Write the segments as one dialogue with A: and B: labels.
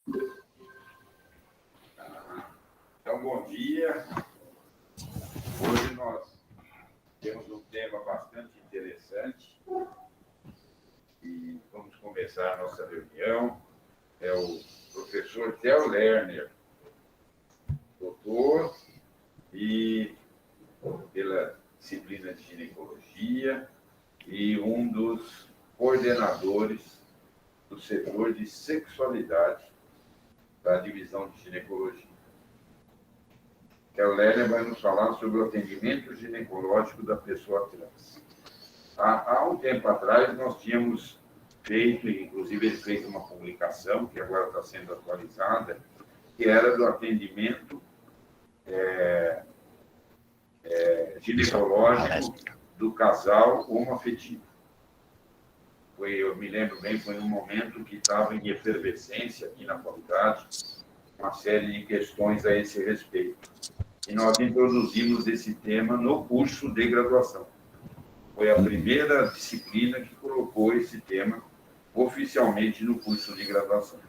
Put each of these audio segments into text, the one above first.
A: Então, bom dia. Hoje nós temos um tema bastante interessante e vamos começar a nossa reunião. É o professor Theo Lerner, doutor e pela disciplina de ginecologia e um dos coordenadores do setor de sexualidade da divisão de ginecologia. Theo Lerner vai nos falar sobre o atendimento ginecológico da pessoa trans. Há um tempo atrás, nós tínhamos feito, inclusive ele fez uma publicação, que agora está sendo atualizada, que era do atendimento ginecológico do casal homoafetivo. Eu me lembro bem, foi num momento que estava em efervescência aqui na faculdade, uma série de questões a esse respeito. E nós introduzimos esse tema no curso de graduação. Foi a primeira disciplina que colocou esse tema oficialmente no curso de graduação.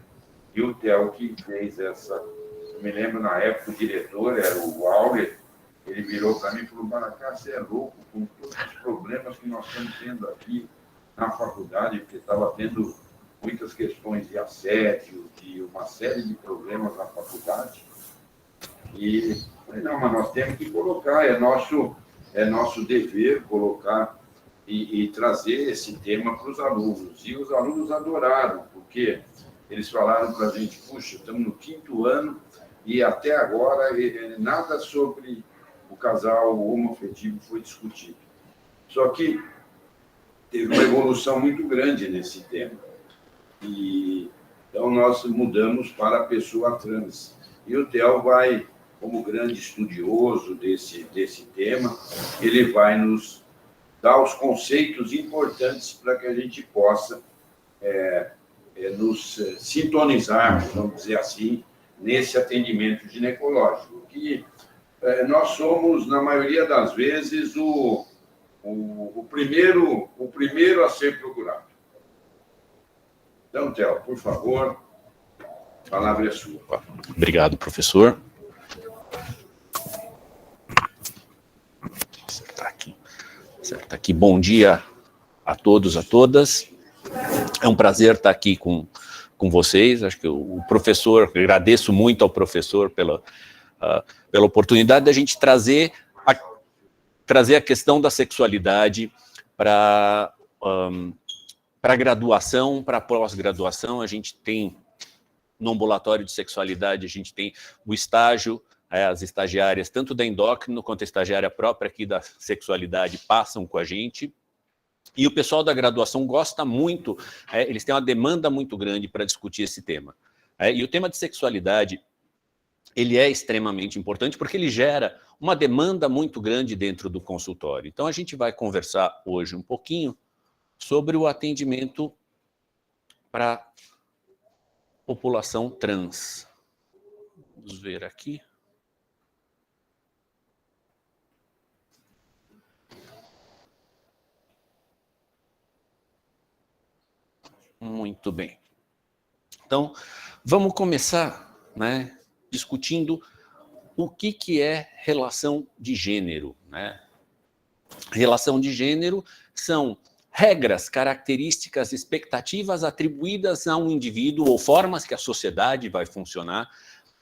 A: E o Theo que fez essa... Eu me lembro, na época, o diretor era o Auler, ele virou para mim e falou: Maracá, você é louco com todos os problemas que nós estamos tendo aqui na faculdade, porque estava tendo muitas questões de assédio, de uma série de problemas na faculdade. E falei, não, mas nós temos que colocar, é nosso dever colocar e trazer esse tema para os alunos. E os alunos adoraram, porque eles falaram para a gente: puxa, estamos no 5º ano e até agora nada sobre o casal homoafetivo foi discutido. Só que teve uma evolução muito grande nesse tema. E então nós mudamos para a pessoa trans. E o Theo vai, como grande estudioso desse tema, ele vai nos dar os conceitos importantes para que a gente possa nos sintonizarmos, vamos dizer assim, nesse atendimento ginecológico, que nós somos, na maioria das vezes, o primeiro a ser procurado. Então, Theo, por favor, a palavra é sua.
B: Obrigado, professor. Certo aqui. Bom dia a todos, a todas. É um prazer estar aqui com vocês. Acho que o professor, agradeço muito ao professor pela oportunidade de a gente trazer a questão da sexualidade para a graduação, para a pós-graduação. A gente tem, no ambulatório de sexualidade, a gente tem o estágio, as estagiárias, tanto da endócrino quanto a estagiária própria aqui da sexualidade, passam com a gente. E o pessoal da graduação gosta muito, eles têm uma demanda muito grande para discutir esse tema. E o tema de sexualidade, ele é extremamente importante porque ele gera uma demanda muito grande dentro do consultório. Então, a gente vai conversar hoje um pouquinho sobre o atendimento para a população trans. Vamos ver aqui. Muito bem. Então, vamos começar, discutindo o que é relação de gênero. Relação de gênero são regras, características, expectativas atribuídas a um indivíduo ou formas que a sociedade vai funcionar,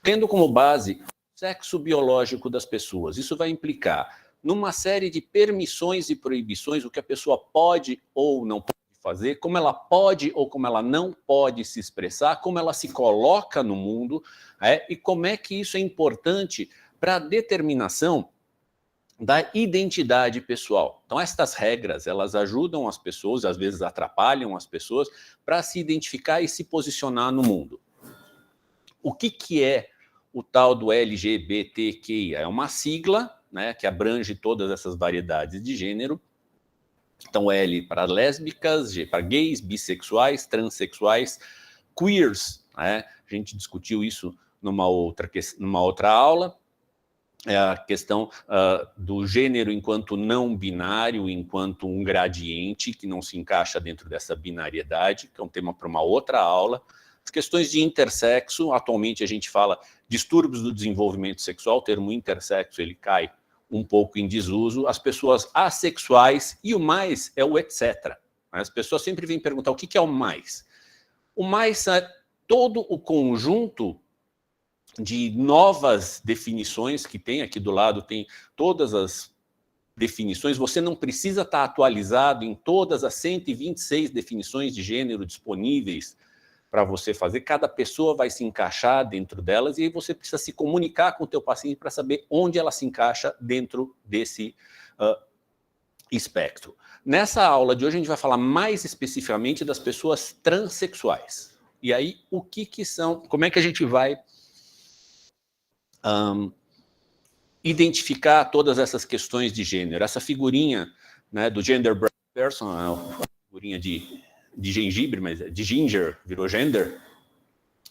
B: tendo como base o sexo biológico das pessoas. Isso vai implicar numa série de permissões e proibições, o que a pessoa pode ou não pode fazer, como ela pode ou como ela não pode se expressar, como ela se coloca no mundo, e como é que isso é importante para a determinação da identidade pessoal. Então, estas regras, elas ajudam as pessoas, às vezes atrapalham as pessoas, para se identificar e se posicionar no mundo. O que é o tal do LGBTQIA? É uma sigla, que abrange todas essas variedades de gênero. Então, L para lésbicas, G para gays, bissexuais, transexuais, queers. A gente discutiu isso numa outra aula. É a questão do gênero enquanto não binário, enquanto um gradiente que não se encaixa dentro dessa binariedade, que é um tema para uma outra aula. As questões de intersexo, atualmente a gente fala distúrbios do desenvolvimento sexual, o termo intersexo ele cai um pouco em desuso, as pessoas assexuais e o mais é o etc. As pessoas sempre vêm perguntar o que é o mais. O mais é todo o conjunto de novas definições que tem aqui do lado, tem todas as definições, você não precisa estar atualizado em todas as 126 definições de gênero disponíveis para você fazer, cada pessoa vai se encaixar dentro delas e aí você precisa se comunicar com o teu paciente para saber onde ela se encaixa dentro desse espectro. Nessa aula de hoje a gente vai falar mais especificamente das pessoas transexuais. E aí, o que são, como é que a gente vai identificar todas essas questões de gênero? Essa figurinha, né, do gender person, a figurinha de gengibre, mas de ginger, virou gender,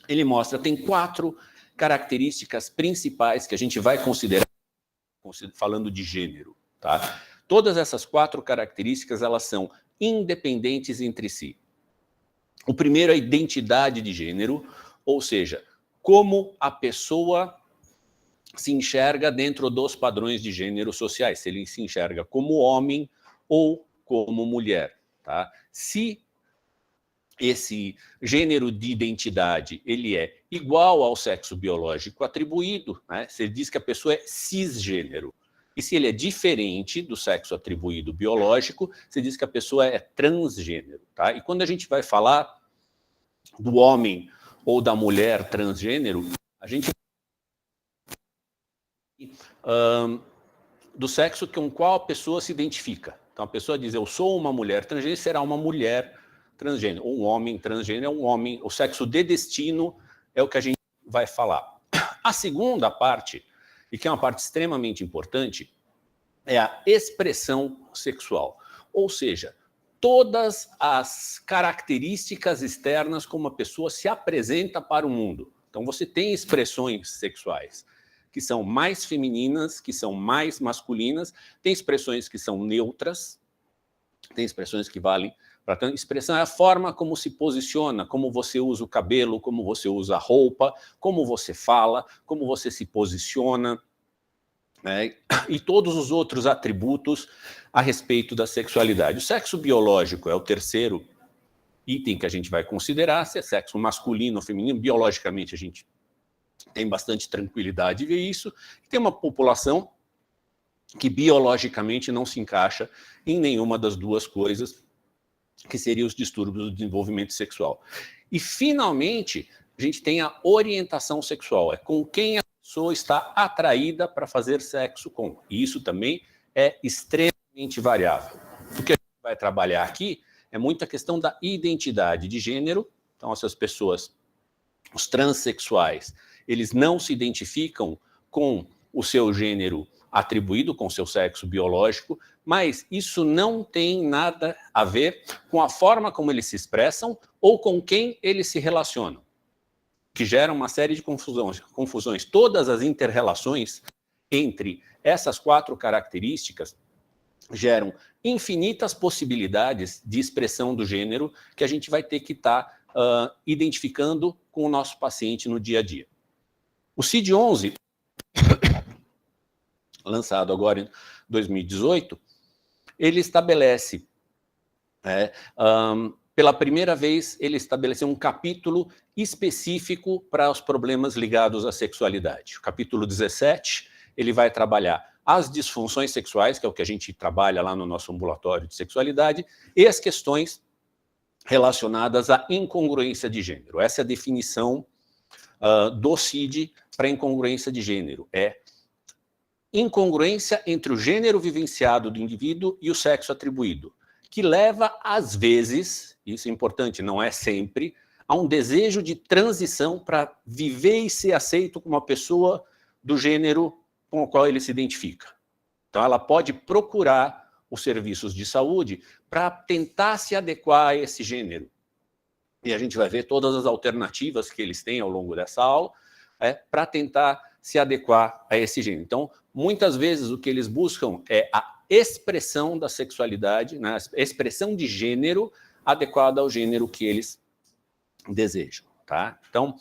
B: ele mostra, tem 4 características principais que a gente vai considerar falando de gênero, tá? Todas essas 4 características, elas são independentes entre si. O primeiro é a identidade de gênero, ou seja, como a pessoa se enxerga dentro dos padrões de gênero sociais, se ele se enxerga como homem ou como mulher, tá? Se esse gênero de identidade ele é igual ao sexo biológico atribuído, né? Você diz que a pessoa é cisgênero. E se ele é diferente do sexo atribuído biológico, você diz que a pessoa é transgênero, tá? E quando a gente vai falar do homem ou da mulher transgênero, a gente do sexo com o qual a pessoa se identifica. Então a pessoa diz, eu sou uma mulher transgênero, será uma mulher transgênero. Um homem transgênero é um homem, o sexo de destino é o que a gente vai falar. A segunda parte, e que é uma parte extremamente importante, é a expressão sexual. Ou seja, todas as características externas como a pessoa se apresenta para o mundo. Então você tem expressões sexuais que são mais femininas, que são mais masculinas, tem expressões que são neutras, tem expressões que valem para tanto. Expressão é a forma como se posiciona, como você usa o cabelo, como você usa a roupa, como você fala, como você se posiciona, né? E todos os outros atributos a respeito da sexualidade. O sexo biológico é o terceiro item que a gente vai considerar, se é sexo masculino ou feminino. Biologicamente a gente tem bastante tranquilidade de ver isso. Tem uma população que biologicamente não se encaixa em nenhuma das duas coisas, que seriam os distúrbios do desenvolvimento sexual. E, finalmente, a gente tem a orientação sexual, é com quem a pessoa está atraída para fazer sexo com. E isso também é extremamente variável. O que a gente vai trabalhar aqui é muita questão da identidade de gênero. Então, essas pessoas, os transexuais, eles não se identificam com o seu gênero atribuído, com o seu sexo biológico, mas isso não tem nada a ver com a forma como eles se expressam ou com quem eles se relacionam, que gera uma série de confusões. Todas as inter-relações entre essas 4 características geram infinitas possibilidades de expressão do gênero que a gente vai ter que estar identificando com o nosso paciente no dia a dia. O CID-11, lançado agora em 2018, ele estabelece, pela primeira vez, ele estabeleceu um capítulo específico para os problemas ligados à sexualidade. O capítulo 17, ele vai trabalhar as disfunções sexuais, que é o que a gente trabalha lá no nosso ambulatório de sexualidade, e as questões relacionadas à incongruência de gênero. Essa é a definição do CID para incongruência de gênero. É incongruência entre o gênero vivenciado do indivíduo e o sexo atribuído, que leva, às vezes, isso é importante, não é sempre, a um desejo de transição para viver e ser aceito como uma pessoa do gênero com o qual ele se identifica. Então, ela pode procurar os serviços de saúde para tentar se adequar a esse gênero. E a gente vai ver todas as alternativas que eles têm ao longo dessa aula para tentar se adequar a esse gênero. Então, muitas vezes o que eles buscam é a expressão da sexualidade, né, a expressão de gênero adequada ao gênero que eles desejam. tá? Então,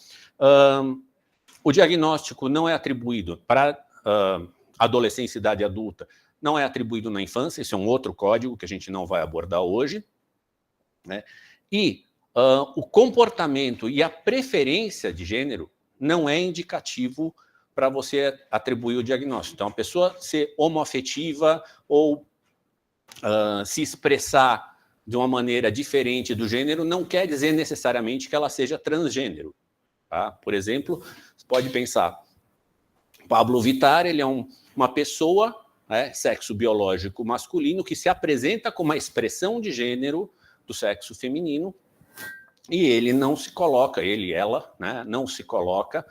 B: o diagnóstico não é atribuído para adolescência e idade adulta, não é atribuído na infância, isso é um outro código que a gente não vai abordar hoje, né? E o comportamento e a preferência de gênero não é indicativo para você atribuir o diagnóstico. Então, a pessoa ser homoafetiva ou se expressar de uma maneira diferente do gênero não quer dizer necessariamente que ela seja transgênero. Tá? Por exemplo, você pode pensar, Pablo Vittar, ele é uma pessoa, né, sexo biológico masculino, que se apresenta como uma expressão de gênero do sexo feminino, e ele não se coloca, ela, né, não se coloca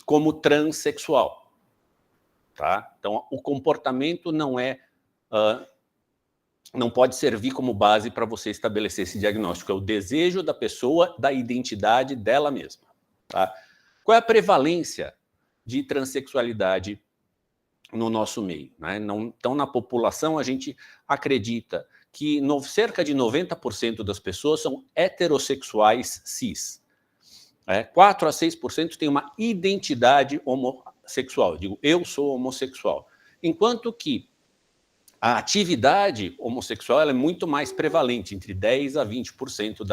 B: como transexual. Tá? Então, o comportamento não pode servir como base para você estabelecer esse diagnóstico. É o desejo da pessoa, da identidade dela mesma. Tá? Qual é a prevalência de transexualidade no nosso meio? Né? Então, na população, a gente acredita que cerca de 90% das pessoas são heterossexuais cis. 4 a 6% têm uma identidade homossexual. Eu digo, eu sou homossexual. Enquanto que a atividade homossexual ela é muito mais prevalente, entre 10% a 20%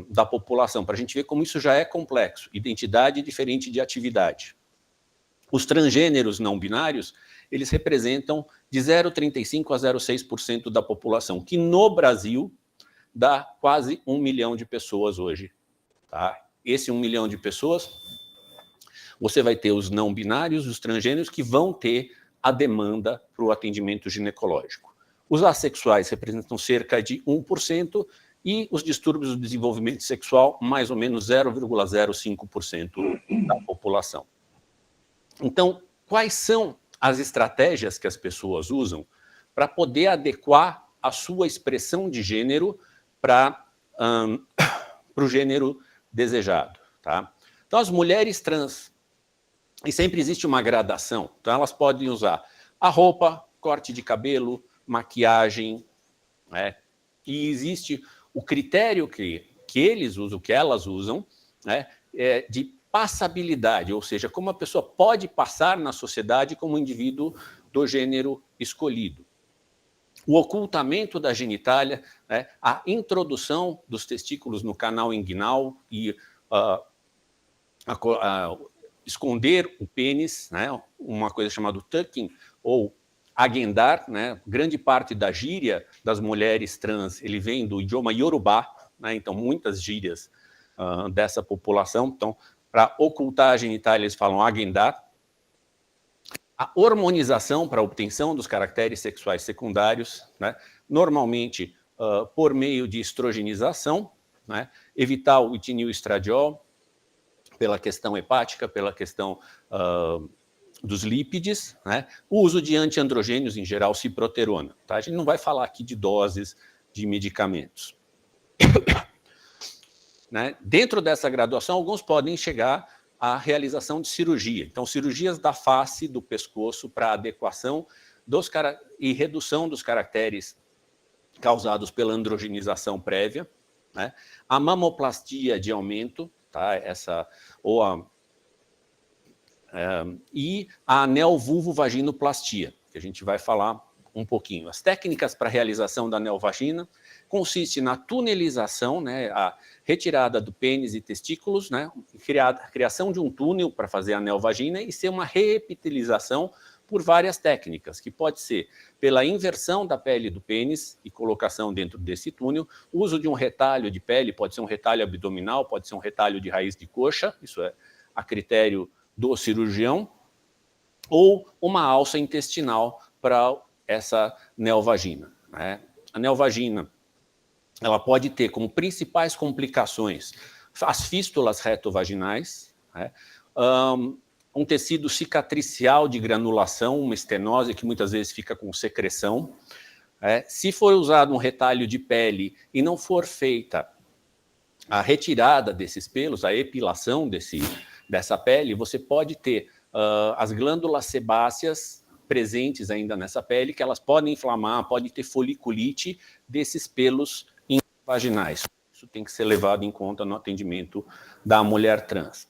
B: da população, para a gente ver como isso já é complexo. Identidade diferente de atividade. Os transgêneros não binários, eles representam de 0,35% a 0,6% da população, que no Brasil dá quase 1 milhão de pessoas hoje. Tá? Esse 1 milhão de pessoas, você vai ter os não binários, os transgêneros, que vão ter a demanda para o atendimento ginecológico. Os assexuais representam cerca de 1% e os distúrbios do desenvolvimento sexual, mais ou menos 0,05% da população. Então, quais são as estratégias que as pessoas usam para poder adequar a sua expressão de gênero para o gênero desejado? Tá? Então, as mulheres trans, e sempre existe uma gradação, então elas podem usar a roupa, corte de cabelo, maquiagem, né? E existe o critério que eles usam, que elas usam, né, de passabilidade, ou seja, como a pessoa pode passar na sociedade como indivíduo do gênero escolhido. O ocultamento da genitália, né, a introdução dos testículos no canal inguinal e esconder o pênis, né, uma coisa chamada tucking, ou agendar, né, grande parte da gíria das mulheres trans, ele vem do idioma Yorubá, né, então muitas gírias dessa população, então, para ocultar a genitália, eles falam agendar. A hormonização para a obtenção dos caracteres sexuais secundários, né, normalmente por meio de estrogenização, né, evitar o etinilestradiol, pela questão hepática, pela questão dos lípides, né? O uso de antiandrogênios, em geral, ciproterona. Tá? A gente não vai falar aqui de doses de medicamentos. Né? Dentro dessa graduação, alguns podem chegar à realização de cirurgia. Então, cirurgias da face, do pescoço, para adequação e redução dos caracteres causados pela androgenização prévia, né? A mamoplastia de aumento, tá? E a anelvulvovaginoplastia, que a gente vai falar um pouquinho. As técnicas para a realização da anelvagina consiste na tunelização, né, a retirada do pênis e testículos, né, criação de um túnel para fazer a anelvagina e ser uma reepitelização por várias técnicas, que pode ser pela inversão da pele do pênis e colocação dentro desse túnel, uso de um retalho de pele, pode ser um retalho abdominal, pode ser um retalho de raiz de coxa, isso é a critério do cirurgião, ou uma alça intestinal para essa neovagina. Né? A neovagina, ela pode ter como principais complicações as fístulas retovaginais, né? Um tecido cicatricial de granulação, uma estenose que muitas vezes fica com secreção. Se for usado um retalho de pele e não for feita a retirada desses pelos, a epilação dessa pele, você pode ter as glândulas sebáceas presentes ainda nessa pele, que elas podem inflamar, pode ter foliculite desses pelos vaginais. isso tem que ser levado em conta no atendimento da mulher trans.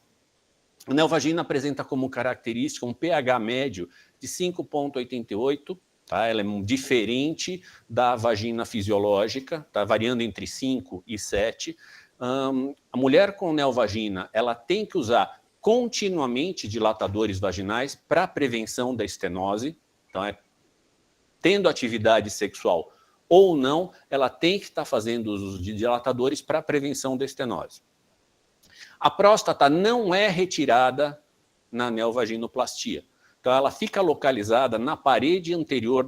B: A neovagina apresenta como característica um pH médio de 5,88, tá? Ela é diferente da vagina fisiológica, tá? Variando entre 5 e 7. A mulher com neovagina, ela tem que usar continuamente dilatadores vaginais para prevenção da estenose. Então, tendo atividade sexual ou não, ela tem que estar fazendo uso de dilatadores para prevenção da estenose. A próstata não é retirada na neovaginoplastia. Então, ela fica localizada na parede anterior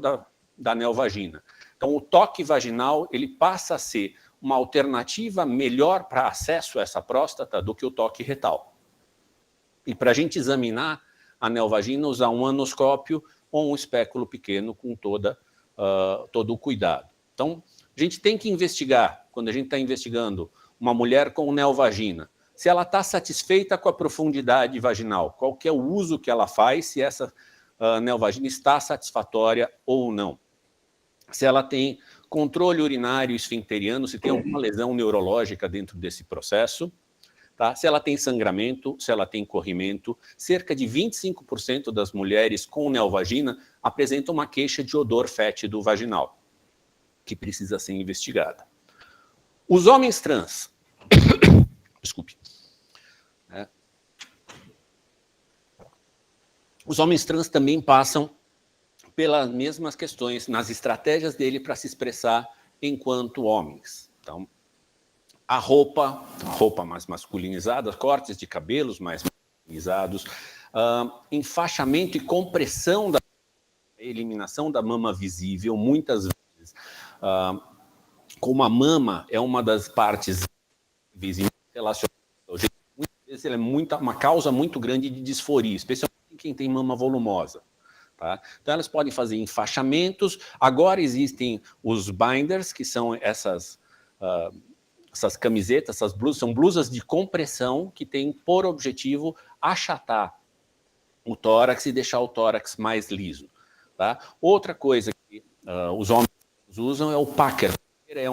B: da neovagina. Então, o toque vaginal ele passa a ser uma alternativa melhor para acesso a essa próstata do que o toque retal. E para a gente examinar a neovagina, usar um anoscópio ou um espéculo pequeno com todo o cuidado. Então, a gente tem que investigar, quando a gente está investigando uma mulher com neovagina, se ela está satisfeita com a profundidade vaginal, qual que é o uso que ela faz, se essa neovagina está satisfatória ou não. Se ela tem controle urinário esfincteriano, se tem alguma lesão neurológica dentro desse processo, tá? Se ela tem sangramento, se ela tem corrimento. Cerca de 25% das mulheres com neovagina apresentam uma queixa de odor fétido vaginal, que precisa ser investigada. Os homens trans, desculpe, os homens trans também passam pelas mesmas questões nas estratégias dele para se expressar enquanto homens. Então, a roupa mais masculinizada, cortes de cabelos mais masculinizados, enfaixamento e compressão da eliminação da mama visível, muitas vezes. Como a mama é uma das partes visíveis relacionadas ao gênero, muitas vezes ela é uma causa muito grande de disforia, especialmente em quem tem mama volumosa. Tá? Então, elas podem fazer enfaixamentos. Agora existem os binders, que são essas camisetas, essas blusas, são blusas de compressão que têm por objetivo achatar o tórax e deixar o tórax mais liso. Tá? Outra coisa que os homens usam é o packer. É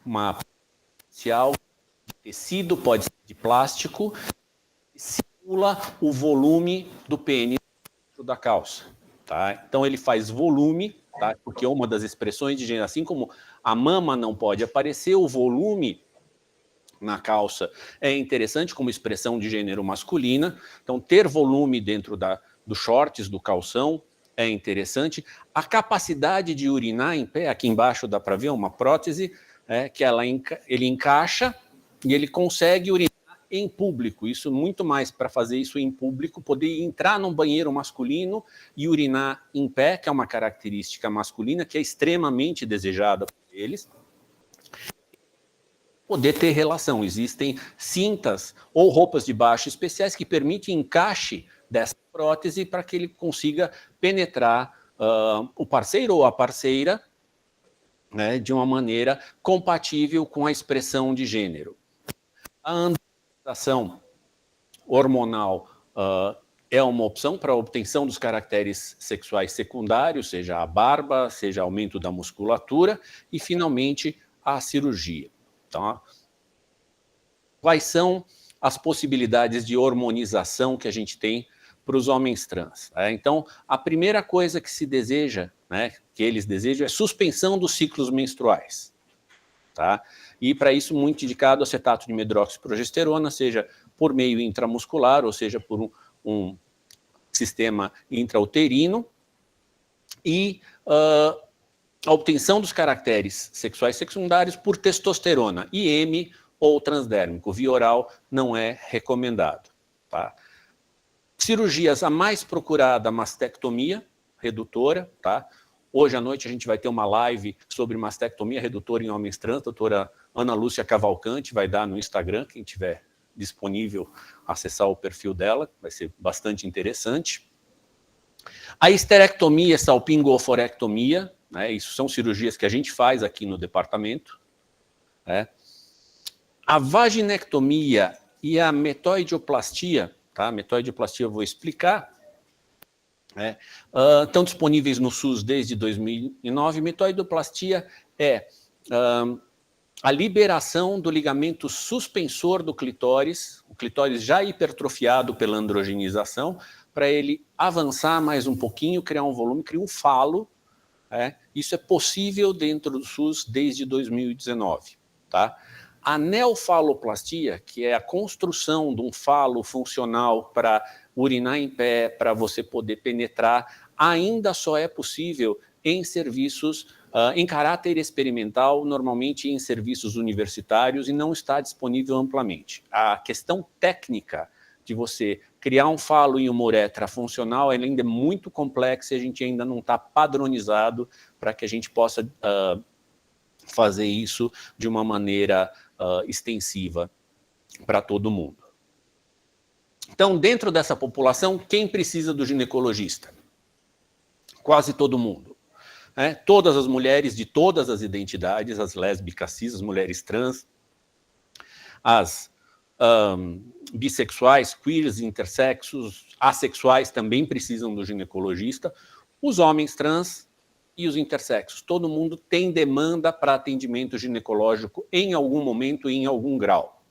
B: uma especial de tecido, pode ser de plástico, que simula o volume do pênis dentro da calça. Tá? Então, ele faz volume, tá? Porque é uma das expressões de gênero, assim como a mama não pode aparecer, o volume na calça é interessante como expressão de gênero masculina. Então, ter volume dentro dos shorts, do calção, é interessante. A capacidade de urinar em pé, aqui embaixo dá para ver uma prótese, que ele encaixa e ele consegue urinar em público. Isso muito mais para fazer isso em público, poder entrar num banheiro masculino e urinar em pé, que é uma característica masculina que é extremamente desejada por eles. Poder ter relação. Existem cintas ou roupas de baixo especiais que permitem encaixe dessa prótese para que ele consiga penetrar o parceiro ou a parceira, né, de uma maneira compatível com a expressão de gênero. A androgenação hormonal é uma opção para a obtenção dos caracteres sexuais secundários, seja a barba, seja aumento da musculatura, e, finalmente, a cirurgia. Tá? Quais são as possibilidades de hormonização que a gente tem para os homens trans? Então, a primeira coisa que se deseja, né, que eles desejam, é suspensão dos ciclos menstruais. Tá? E, para isso, muito indicado acetato de medroxiprogesterona, seja por meio intramuscular, ou seja, por um sistema intrauterino, e a obtenção dos caracteres sexuais secundários por testosterona, IM ou transdérmico. Via oral não é recomendado. Tá? Cirurgias, a mais procurada, mastectomia redutora. Tá? Hoje à noite a gente vai ter uma live sobre mastectomia redutora em homens trans. A doutora Ana Lúcia Cavalcante vai dar no Instagram, quem tiver disponível acessar o perfil dela, vai ser bastante interessante. A histerectomia, salpingo-oforectomia, né, isso são cirurgias que a gente faz aqui no departamento. Né. A vaginectomia e a metoidioplastia, tá? A metoidioplastia eu vou explicar, né, estão disponíveis no SUS desde 2009. Metoidioplastia é a liberação do ligamento suspensor do clitóris, o clitóris já hipertrofiado pela androgenização, para ele avançar mais um pouquinho, criar um volume, criar um falo. Isso é possível dentro do SUS desde 2019. Tá? A neofaloplastia, que é a construção de um falo funcional para urinar em pé, para você poder penetrar, ainda só é possível em serviços em caráter experimental, normalmente em serviços universitários, e não está disponível amplamente. A questão técnica de você criar um falo e uma uretra funcional ainda é muito complexa e a gente ainda não está padronizado para que a gente possa fazer isso de uma maneira extensiva para todo mundo. Então, dentro dessa população, quem precisa do ginecologista? Quase todo mundo. Todas as mulheres de todas as identidades, as lésbicas, cis, as mulheres trans, as bissexuais, queers, intersexos, assexuais também precisam do ginecologista, os homens trans e os intersexos. Todo mundo tem demanda para atendimento ginecológico em algum momento e em algum grau.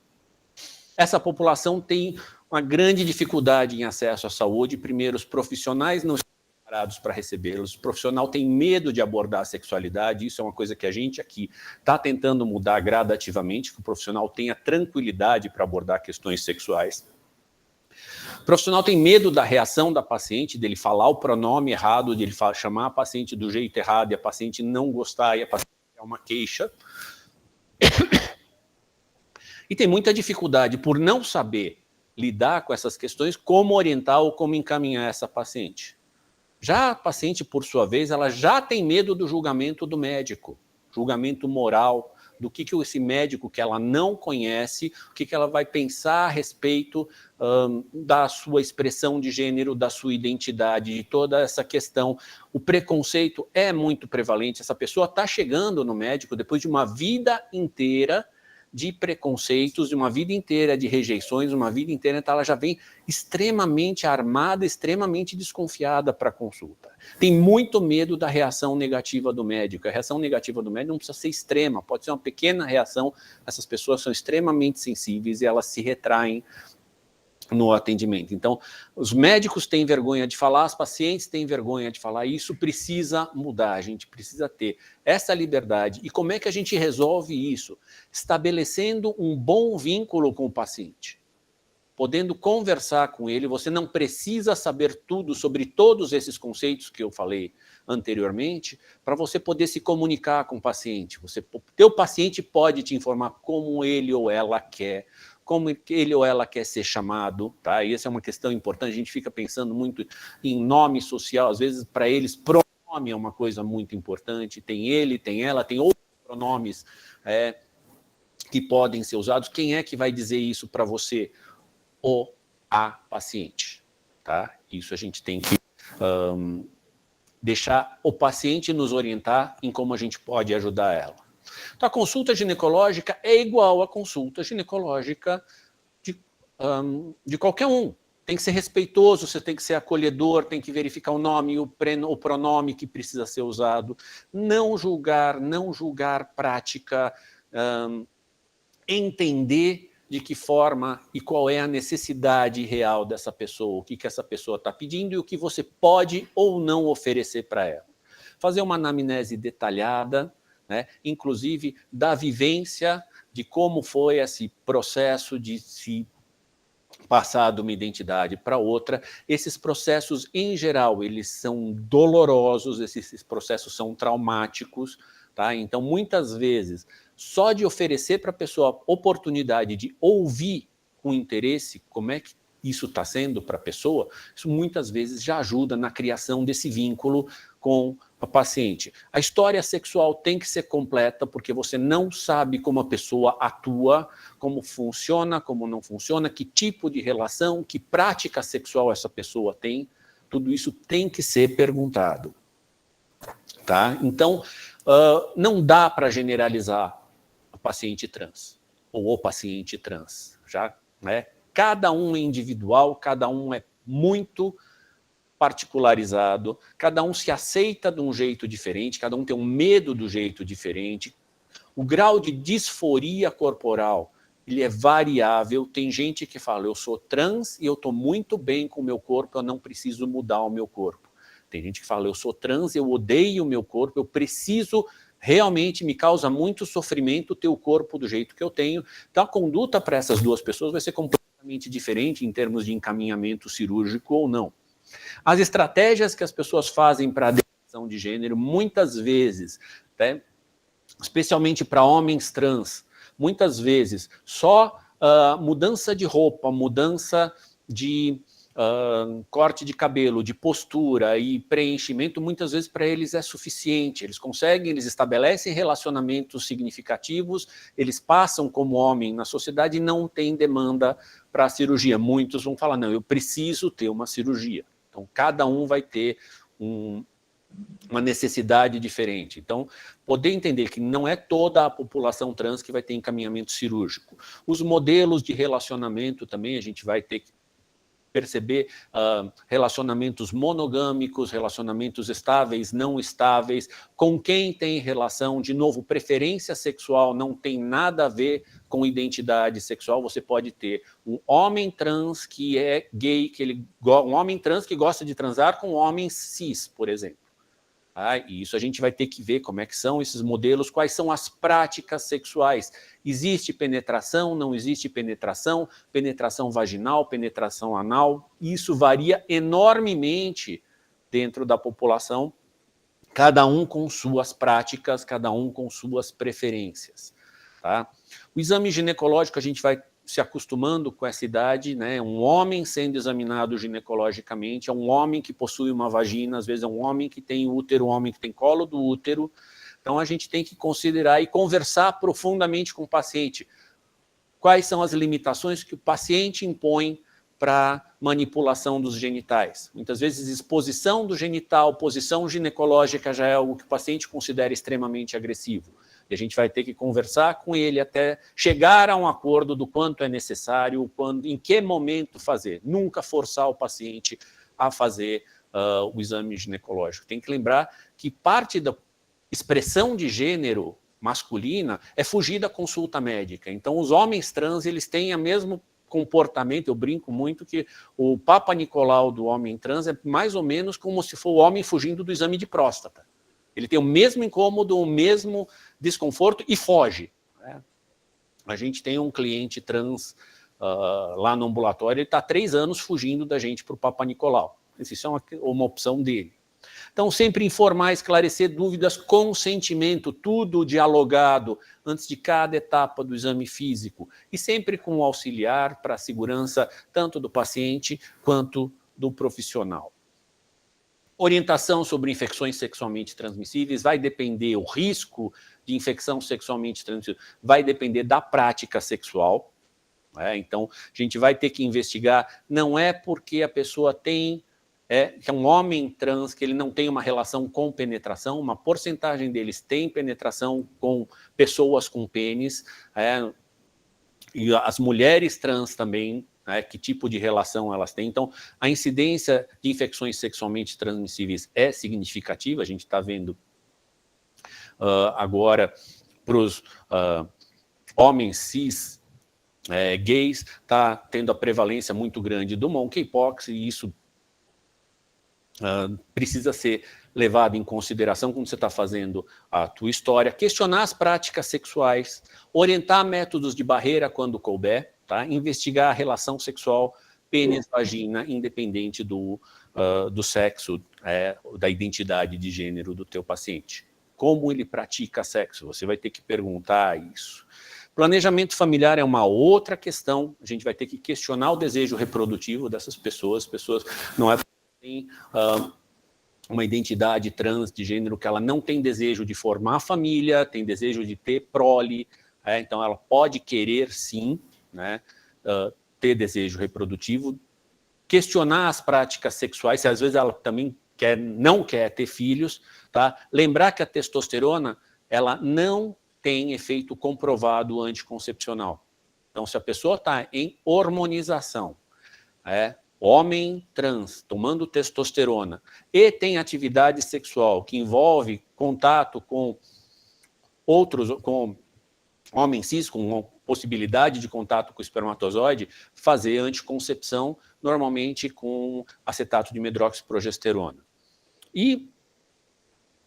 B: Essa população tem uma grande dificuldade em acesso à saúde. Primeiro, os profissionais não estão preparados para recebê-los. O profissional tem medo de abordar a sexualidade. Isso é uma coisa que a gente aqui está tentando mudar gradativamente, que o profissional tenha tranquilidade para abordar questões sexuais. O profissional tem medo da reação da paciente, dele falar o pronome errado, dele chamar a paciente do jeito errado e a paciente não gostar e a paciente é uma queixa. E tem muita dificuldade por não saber lidar com essas questões, como orientar ou como encaminhar essa paciente. Já a paciente, por sua vez, ela já tem medo do julgamento do médico, julgamento moral, do que esse médico que ela não conhece, o que ela vai pensar a respeito da sua expressão de gênero, da sua identidade, de toda essa questão. O preconceito é muito prevalente. Essa pessoa está chegando no médico depois de uma vida inteira de preconceitos, de uma vida inteira de rejeições, uma vida inteira, então ela já vem extremamente armada, extremamente desconfiada para a consulta. Tem muito medo da reação negativa do médico. A reação negativa do médico não precisa ser extrema, pode ser uma pequena reação. Essas pessoas são extremamente sensíveis e elas se retraem no atendimento. Então, os médicos têm vergonha de falar, as pacientes têm vergonha de falar, e isso precisa mudar, a gente precisa ter essa liberdade. E como é que a gente resolve isso? Estabelecendo um bom vínculo com o paciente, podendo conversar com ele. Você não precisa saber tudo sobre todos esses conceitos que eu falei anteriormente, para você poder se comunicar com o paciente. Teu paciente pode te informar como ele ou ela quer, como ele ou ela quer ser chamado, tá? E essa é uma questão importante, a gente fica pensando muito em nome social, às vezes para eles pronome é uma coisa muito importante, tem ele, tem ela, tem outros pronomes que podem ser usados. Quem é que vai dizer isso para você? A paciente, tá? Isso a gente tem que deixar o paciente nos orientar em como a gente pode ajudar ela. Então, a consulta ginecológica é igual à consulta ginecológica de qualquer um. Tem que ser respeitoso, você tem que ser acolhedor, tem que verificar o nome, o pronome que precisa ser usado. Não julgar prática, entender de que forma e qual é a necessidade real dessa pessoa, o que essa pessoa está pedindo e o que você pode ou não oferecer para ela. Fazer uma anamnese detalhada, inclusive da vivência de como foi esse processo de se passar de uma identidade para outra. Esses processos, em geral, eles são dolorosos, esses processos são traumáticos, tá? Então, muitas vezes, só de oferecer para a pessoa a oportunidade de ouvir com interesse como é que isso está sendo para a pessoa, isso muitas vezes já ajuda na criação desse vínculo com a paciente. A história sexual tem que ser completa, porque você não sabe como a pessoa atua, como funciona, como não funciona, que tipo de relação, que prática sexual essa pessoa tem. Tudo isso tem que ser perguntado. Tá? Então, não dá para generalizar a paciente trans, ou o paciente trans. Já, cada um é individual, cada um é muito particularizado, cada um se aceita de um jeito diferente, cada um tem um medo do jeito diferente. O grau de disforia corporal, ele é variável. Tem gente que fala, eu sou trans e eu estou muito bem com o meu corpo, eu não preciso mudar o meu corpo. Tem gente que fala, eu sou trans, eu odeio o meu corpo, eu preciso, realmente me causa muito sofrimento ter o corpo do jeito que eu tenho. Então a conduta para essas duas pessoas vai ser completamente diferente em termos de encaminhamento cirúrgico ou não. As estratégias que as pessoas fazem para a definição de gênero, muitas vezes, né, especialmente para homens trans, muitas vezes só mudança de roupa, mudança de corte de cabelo, de postura e preenchimento, muitas vezes para eles é suficiente. Eles conseguem, eles estabelecem relacionamentos significativos, eles passam como homem na sociedade e não tem demanda para a cirurgia. Muitos vão falar, não, eu preciso ter uma cirurgia. Então, cada um vai ter uma necessidade diferente. Então, poder entender que não é toda a população trans que vai ter encaminhamento cirúrgico. Os modelos de relacionamento também a gente vai ter que perceber relacionamentos monogâmicos, relacionamentos estáveis, não estáveis, com quem tem relação, de novo, preferência sexual não tem nada a ver com identidade sexual. Você pode ter um homem trans que é gay, um homem trans que gosta de transar com um homem cis, por exemplo. E isso a gente vai ter que ver como é que são esses modelos, quais são as práticas sexuais. Existe penetração, não existe penetração, penetração vaginal, penetração anal. Isso varia enormemente dentro da população, cada um com suas práticas, cada um com suas preferências. Tá? O exame ginecológico a gente vai se acostumando com essa idade, né? Um homem sendo examinado ginecologicamente, é um homem que possui uma vagina, às vezes é um homem que tem útero, um homem que tem colo do útero. Então a gente tem que considerar e conversar profundamente com o paciente. Quais são as limitações que o paciente impõe para manipulação dos genitais? Muitas vezes exposição do genital, posição ginecológica já é algo que o paciente considera extremamente agressivo. E a gente vai ter que conversar com ele até chegar a um acordo do quanto é necessário, em que momento fazer. Nunca forçar o paciente a fazer o exame ginecológico. Tem que lembrar que parte da expressão de gênero masculina é fugir da consulta médica. Então, os homens trans, eles têm o mesmo comportamento. Eu brinco muito que o Papa Nicolau do homem trans é mais ou menos como se for o homem fugindo do exame de próstata. Ele tem o mesmo incômodo, o mesmo desconforto e foge. Né? A gente tem um cliente trans lá no ambulatório, ele está há 3 anos fugindo da gente para o Papa Nicolau. Isso é uma opção dele. Então, sempre informar, esclarecer dúvidas, consentimento, tudo dialogado antes de cada etapa do exame físico. E sempre com o auxiliar para a segurança tanto do paciente quanto do profissional. Orientação sobre infecções sexualmente transmissíveis vai depender, o risco de infecção sexualmente transmissível vai depender da prática sexual. Né? Então, a gente vai ter que investigar, não é porque a pessoa que é um homem trans, que ele não tem uma relação com penetração, uma porcentagem deles tem penetração com pessoas com pênis, e as mulheres trans também, que tipo de relação elas têm. Então, a incidência de infecções sexualmente transmissíveis é significativa. A gente está vendo agora para os homens cis gays, está tendo a prevalência muito grande do monkeypox, e isso precisa ser levado em consideração quando você está fazendo a tua história. Questionar as práticas sexuais, orientar métodos de barreira quando couber, tá? Investigar a relação sexual pênis-vagina, independente do sexo, da identidade de gênero do teu paciente. Como ele pratica sexo? Você vai ter que perguntar isso. Planejamento familiar é uma outra questão. A gente vai ter que questionar o desejo reprodutivo dessas pessoas. Pessoas não é tem uma identidade trans de gênero que ela não tem desejo de formar família, tem desejo de ter prole, então ela pode querer sim, né, ter desejo reprodutivo, questionar as práticas sexuais, se às vezes ela também não quer ter filhos, tá? Lembrar que a testosterona ela não tem efeito comprovado anticoncepcional. Então, se a pessoa está em hormonização, homem trans tomando testosterona e tem atividade sexual que envolve contato com outros, com homem cis com possibilidade de contato com o espermatozoide, fazer anticoncepção, normalmente com acetato de medroxiprogesterona.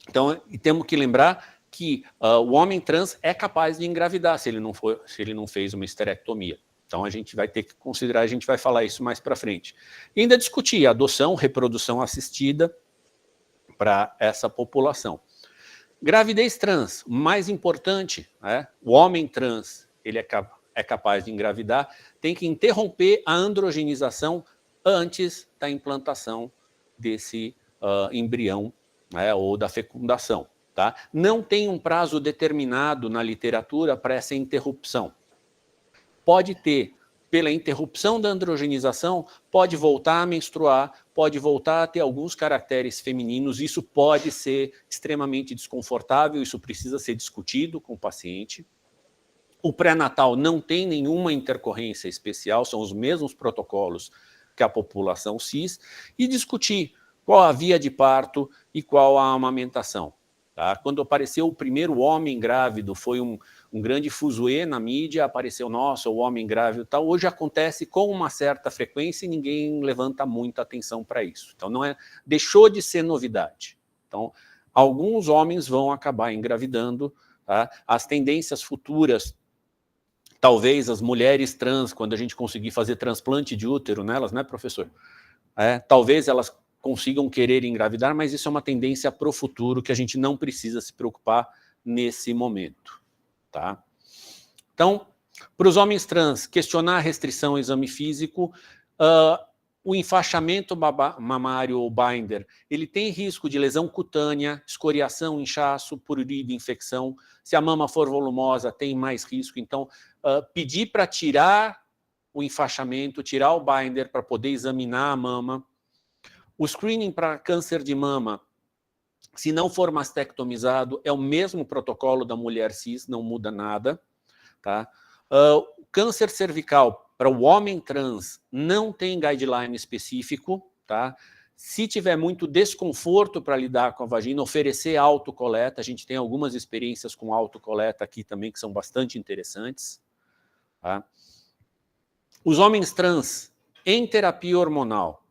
B: Então, temos que lembrar que o homem trans é capaz de engravidar se ele não fez uma esterectomia. Então, a gente vai ter que considerar, a gente vai falar isso mais para frente. E ainda discutir adoção, reprodução assistida para essa população. Gravidez trans, mais importante, o homem trans, ele é capaz de engravidar, tem que interromper a androgenização antes da implantação desse embrião, ou da fecundação. Tá? Não tem um prazo determinado na literatura para essa interrupção. Pode ter, pela interrupção da androgenização, pode voltar a menstruar, pode voltar a ter alguns caracteres femininos, isso pode ser extremamente desconfortável, isso precisa ser discutido com o paciente. O pré-natal não tem nenhuma intercorrência especial, são os mesmos protocolos que a população cis, e discutir qual a via de parto e qual a amamentação. Tá? Quando apareceu o primeiro homem grávido, foi um grande fuzuê na mídia, apareceu, nossa, o homem grávido tal. Hoje acontece com uma certa frequência e ninguém levanta muita atenção para isso. Então, deixou de ser novidade. Então, alguns homens vão acabar engravidando. Tá? As tendências futuras, talvez as mulheres trans, quando a gente conseguir fazer transplante de útero nelas, né, professor? Talvez elas consigam querer engravidar, mas isso é uma tendência para o futuro que a gente não precisa se preocupar nesse momento. Tá? Então, para os homens trans, questionar a restrição ao exame físico, o enfaixamento mamário ou binder, ele tem risco de lesão cutânea, escoriação, inchaço, prurido, infecção. Se a mama for volumosa, tem mais risco. Então, pedir para tirar o enfaixamento, tirar o binder para poder examinar a mama. O screening para câncer de mama, se não for mastectomizado, é o mesmo protocolo da mulher cis, não muda nada. Tá? O câncer cervical para o homem trans não tem guideline específico. Tá? Se tiver muito desconforto para lidar com a vagina, oferecer autocoleta. A gente tem algumas experiências com autocoleta aqui também que são bastante interessantes. Tá? Os homens trans em terapia hormonal,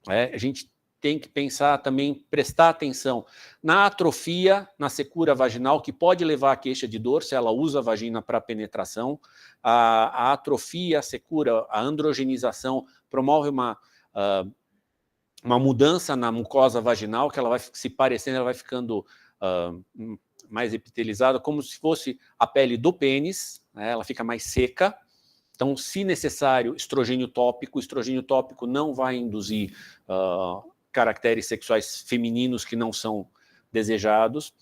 B: a gente tem que pensar também, prestar atenção na atrofia, na secura vaginal, que pode levar à queixa de dor se ela usa a vagina para penetração. A atrofia, a secura, a androgenização promove uma mudança na mucosa vaginal, que ela vai se parecendo, ela vai ficando mais epitelizada, como se fosse a pele do pênis, ela fica mais seca. Então, se necessário, estrogênio tópico. O estrogênio tópico não vai induzir caracteres sexuais femininos que não são desejados.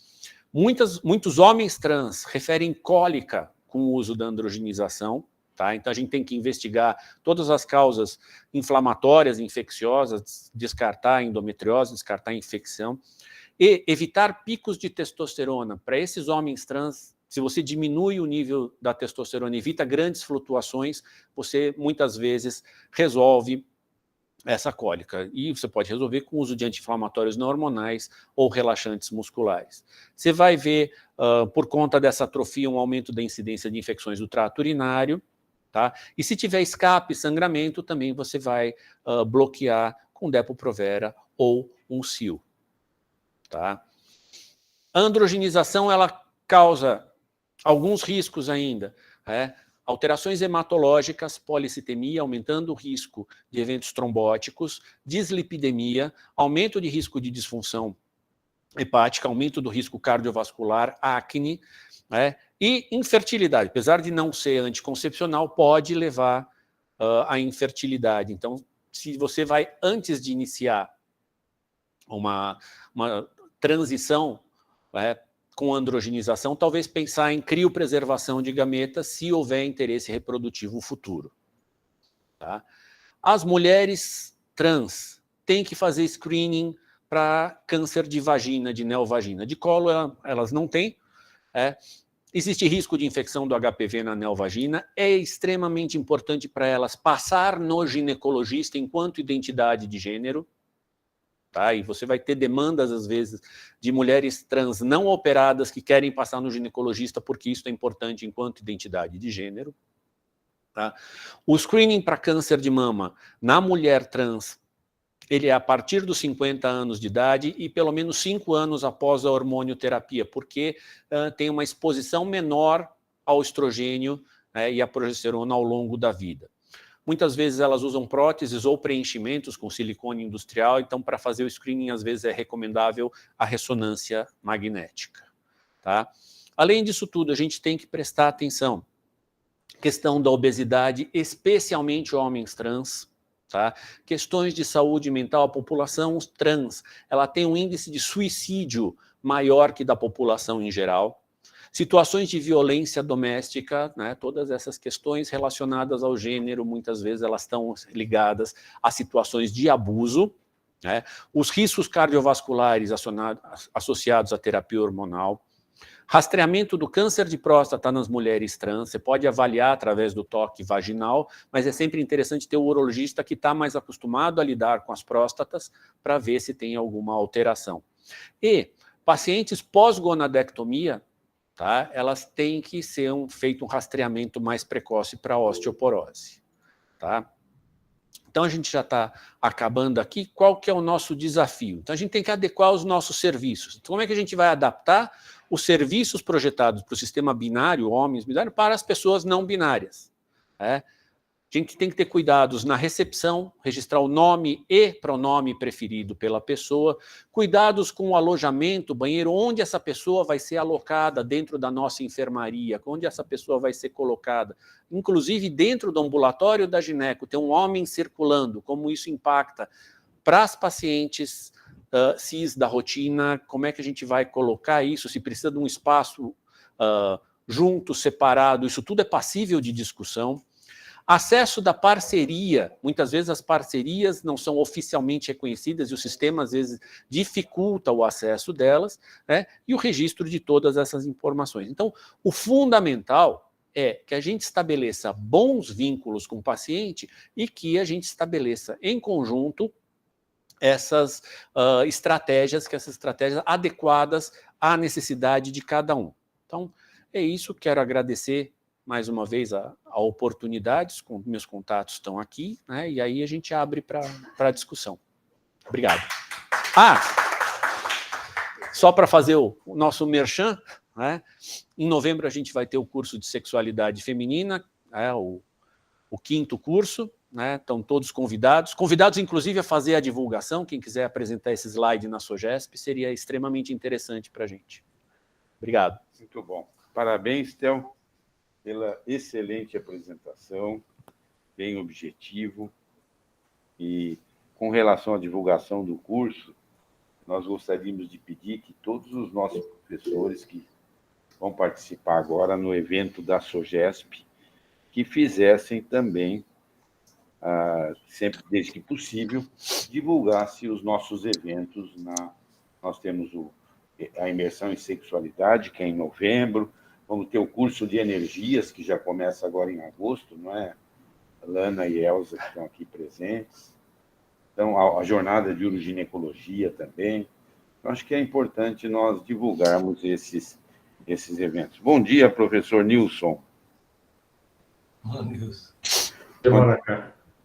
B: Muitos homens trans referem cólica com o uso da androgenização. Tá? Então, a gente tem que investigar todas as causas inflamatórias, infecciosas, descartar a endometriose, descartar a infecção, e evitar picos de testosterona. Para esses homens trans, se você diminui o nível da testosterona, evita grandes flutuações, você muitas vezes resolve essa cólica. E você pode resolver com o uso de anti-inflamatórios não hormonais ou relaxantes musculares. Você vai ver, por conta dessa atrofia, um aumento da incidência de infecções do trato urinário. Tá? E se tiver escape, sangramento, também você vai bloquear com Depo-Provera ou um SIL. Tá? A androgenização, ela causa alguns riscos ainda, alterações hematológicas, policitemia, aumentando o risco de eventos trombóticos, dislipidemia, aumento de risco de disfunção hepática, aumento do risco cardiovascular, acne, e infertilidade. Apesar de não ser anticoncepcional, pode levar à infertilidade. Então, se você vai, antes de iniciar uma transição com androgenização, talvez pensar em criopreservação de gametas se houver interesse reprodutivo futuro. Tá? As mulheres trans têm que fazer screening para câncer de vagina, de neovagina. De colo, elas não têm. Existe risco de infecção do HPV na neovagina. É extremamente importante para elas passar no ginecologista enquanto identidade de gênero. tá? E você vai ter demandas, às vezes, de mulheres trans não operadas que querem passar no ginecologista porque isso é importante enquanto identidade de gênero. Tá? O screening para câncer de mama na mulher trans, ele é a partir dos 50 anos de idade e pelo menos 5 anos após a hormonioterapia, porque tem uma exposição menor ao estrogênio, né, e à progesterona ao longo da vida. Muitas vezes elas usam próteses ou preenchimentos com silicone industrial, então para fazer o screening às vezes é recomendável a ressonância magnética. Tá? Além disso tudo, a gente tem que prestar atenção. Questão da obesidade, especialmente homens trans, tá? Questões de saúde mental, a população trans, ela tem um índice de suicídio maior que da população em geral. Situações de violência doméstica, né? Todas essas questões relacionadas ao gênero, muitas vezes elas estão ligadas a situações de abuso, né? Os riscos cardiovasculares associados à terapia hormonal. Rastreamento do câncer de próstata nas mulheres trans, você pode avaliar através do toque vaginal, mas é sempre interessante ter o urologista que está mais acostumado a lidar com as próstatas para ver se tem alguma alteração. E pacientes pós-gonadectomia, tá, elas têm que ser feito um rastreamento mais precoce para osteoporose. Tá? Então, a gente já está acabando aqui. Qual que é o nosso desafio? Então, a gente tem que adequar os nossos serviços. Então, como é que a gente vai adaptar os serviços projetados para o sistema binário, homens binários, para as pessoas não binárias? A gente tem que ter cuidados na recepção, registrar o nome e pronome preferido pela pessoa, cuidados com o alojamento, banheiro, onde essa pessoa vai ser alocada dentro da nossa enfermaria, onde essa pessoa vai ser colocada, inclusive dentro do ambulatório da gineco, tem um homem circulando, como isso impacta para as pacientes cis da rotina, como é que a gente vai colocar isso, se precisa de um espaço junto, separado, isso tudo é passível de discussão. Acesso da parceria, muitas vezes as parcerias não são oficialmente reconhecidas e o sistema às vezes dificulta o acesso delas, né? E o registro de todas essas informações. Então, o fundamental é que a gente estabeleça bons vínculos com o paciente e que a gente estabeleça em conjunto essas estratégias adequadas à necessidade de cada um. Então, é isso, quero agradecer mais uma vez a oportunidade, meus contatos estão aqui, né, e aí a gente abre para a discussão. Obrigado. Só para fazer o nosso merchan, né, em novembro a gente vai ter o curso de sexualidade feminina, o 5º curso, né, estão todos convidados inclusive a fazer a divulgação, quem quiser apresentar esse slide na SOGESP, seria extremamente interessante para a gente. Obrigado.
A: Muito bom. Parabéns, Théo, pela excelente apresentação, bem objetivo. E com relação à divulgação do curso, nós gostaríamos de pedir que todos os nossos professores que vão participar agora no evento da SOGESP, que fizessem também, sempre desde que possível, divulgasse os nossos eventos. Nós temos a imersão em sexualidade, que é em novembro, vamos ter o curso de energias, que já começa agora em agosto, não é? Lana e Elza que estão aqui presentes. Então, a jornada de uroginecologia também. Então, acho que é importante nós divulgarmos esses eventos. Bom dia, professor Nilson.
C: Bom, Nilson.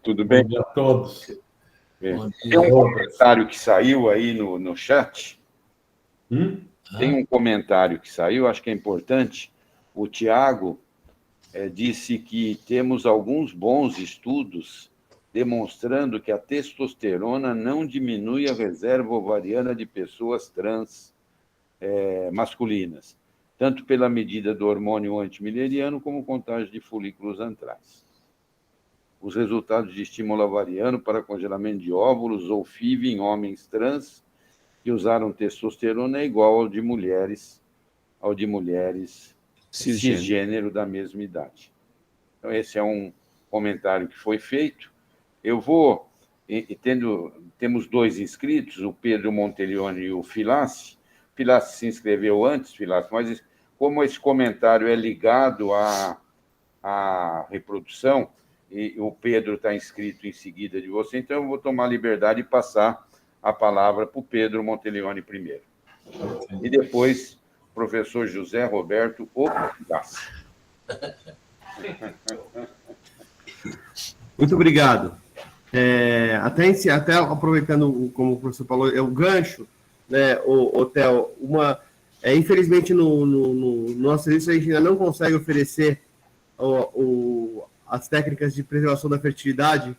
A: Tudo bem?
C: Bom dia a todos.
A: Tem um comentário que saiu aí no chat. Tem um comentário que saiu, acho que é importante. O Tiago disse que temos alguns bons estudos demonstrando que a testosterona não diminui a reserva ovariana de pessoas trans masculinas, tanto pela medida do hormônio antimileriano como contagem de folículos antrais. Os resultados de estímulo ovariano para congelamento de óvulos ou FIV em homens trans que usaram testosterona é igual ao de mulheres cisgênero da mesma idade. Então, esse é um comentário que foi feito. Eu vou, temos 2 inscritos, o Pedro Montelione e o Filassi. O Filassi se inscreveu antes, Filassi, mas como esse comentário é ligado à reprodução, e o Pedro está inscrito em seguida de você, então eu vou tomar a liberdade de passar a palavra para o Pedro Monteleone primeiro. E depois, professor José Roberto Opilassi.
D: Muito obrigado. Até aproveitando, como o professor falou, é o gancho, né, o Theo, infelizmente no nosso serviço a gente ainda não consegue oferecer as técnicas de preservação da fertilidade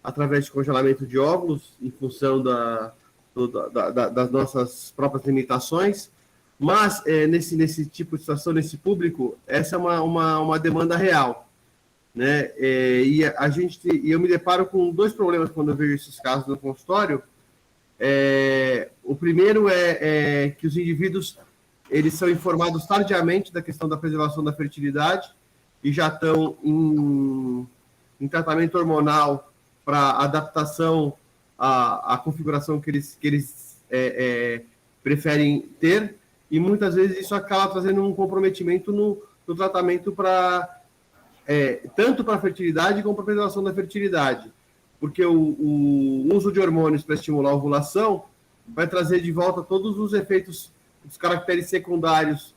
D: através de congelamento de óvulos, em função das nossas próprias limitações, mas nesse tipo de situação, nesse público, essa é uma demanda real. Né? E eu me deparo com dois problemas quando eu vejo esses casos no consultório. O primeiro é que os indivíduos eles são informados tardiamente da questão da preservação da fertilidade e já estão em tratamento hormonal para adaptação à configuração que eles preferem ter, e muitas vezes isso acaba trazendo um comprometimento no tratamento tanto para a fertilidade como para a preservação da fertilidade, porque o uso de hormônios para estimular a ovulação vai trazer de volta todos os efeitos, os caracteres secundários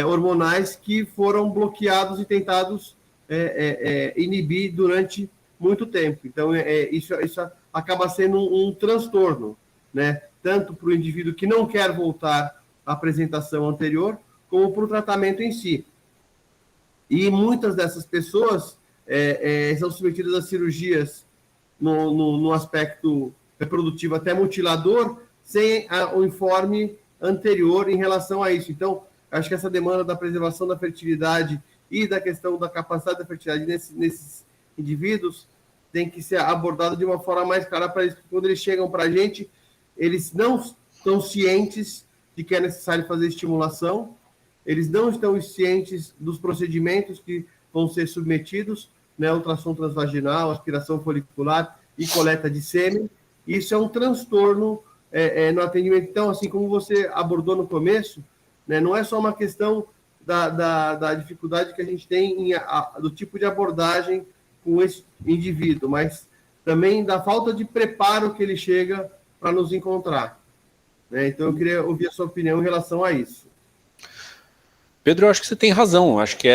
D: hormonais que foram bloqueados e tentados inibir durante muito tempo. Então, isso acaba sendo um transtorno, né? Tanto para o indivíduo que não quer voltar à apresentação anterior, como para o tratamento em si. E muitas dessas pessoas são submetidas a cirurgias no aspecto reprodutivo até mutilador, sem o informe anterior em relação a isso. Então, acho que essa demanda da preservação da fertilidade e da questão da capacidade da fertilidade nesses indivíduos tem que ser abordada de uma forma mais clara para eles. Quando eles chegam para a gente, eles não estão cientes de que é necessário fazer estimulação, eles não estão cientes dos procedimentos que vão ser submetidos, né, ultrassom transvaginal, aspiração folicular e coleta de sêmen. Isso é um transtorno no atendimento. Então, assim como você abordou no começo, né, não é só uma questão da dificuldade que a gente tem do tipo de abordagem com esse indivíduo, mas também da falta de preparo que ele chega para nos encontrar. Né? Então, eu queria ouvir a sua opinião em relação a isso.
B: Pedro, eu acho que você tem razão. Eu acho que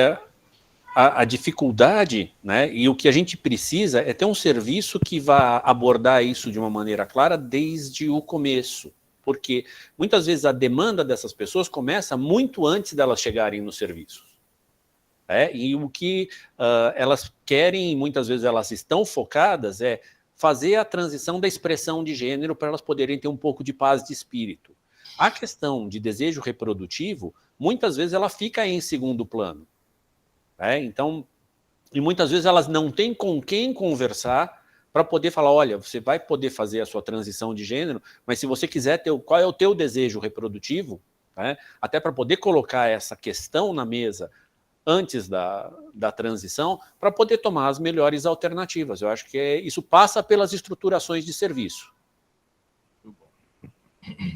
B: a dificuldade, né, e o que a gente precisa é ter um serviço que vá abordar isso de uma maneira clara desde o começo. Porque muitas vezes a demanda dessas pessoas começa muito antes delas chegarem no serviço. E o que elas querem, muitas vezes elas estão focadas, é fazer a transição da expressão de gênero para elas poderem ter um pouco de paz de espírito. A questão de desejo reprodutivo, muitas vezes ela fica em segundo plano. Então, e muitas vezes elas não têm com quem conversar para poder falar, olha, você vai poder fazer a sua transição de gênero, mas se você quiser ter, qual é o teu desejo reprodutivo, até para poder colocar essa questão na mesa antes da transição, para poder tomar as melhores alternativas. Eu acho que isso passa pelas estruturações de serviço.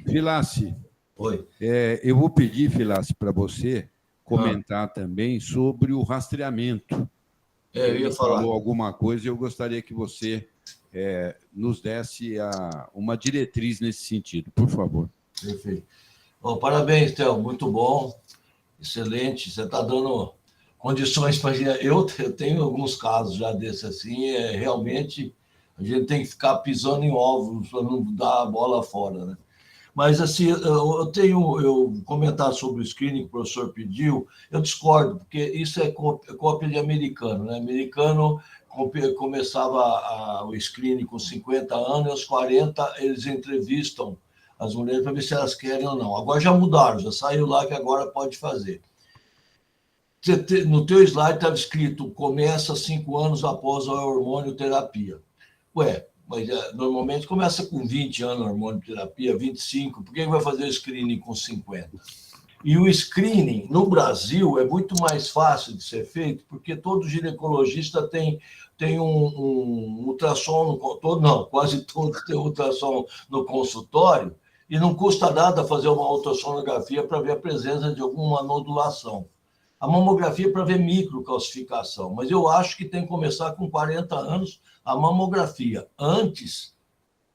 C: Filassi,
E: Oi.
C: Eu vou pedir, Filassi, para você comentar também sobre o rastreamento.
E: Eu ia falar.
C: Falou alguma coisa e eu gostaria que você nos desse uma diretriz nesse sentido, por favor.
E: Perfeito. Bom, parabéns, Theo, muito bom, excelente. Você está dando condições para... Eu tenho alguns casos já desses assim, realmente a gente tem que ficar pisando em ovos para não dar a bola fora, né? Mas, assim, eu comentar sobre o screening que o professor pediu, eu discordo, porque isso é cópia de americano, né? Americano começava o screening com 50 anos, e aos 40 eles entrevistam as mulheres para ver se elas querem ou não. Agora já mudaram, já saiu lá que agora pode fazer. No teu slide estava escrito, começa 5 anos após a hormonioterapia. Mas normalmente começa com 20 anos a hormonioterapia, 25, por que vai fazer o screening com 50? E o screening, no Brasil, é muito mais fácil de ser feito, porque todo ginecologista tem um ultrassom, quase todos têm ultrassom no consultório, e não custa nada fazer uma ultrassonografia para ver a presença de alguma nodulação. A mamografia é para ver microcalcificação, mas eu acho que tem que começar com 40 anos a mamografia. Antes,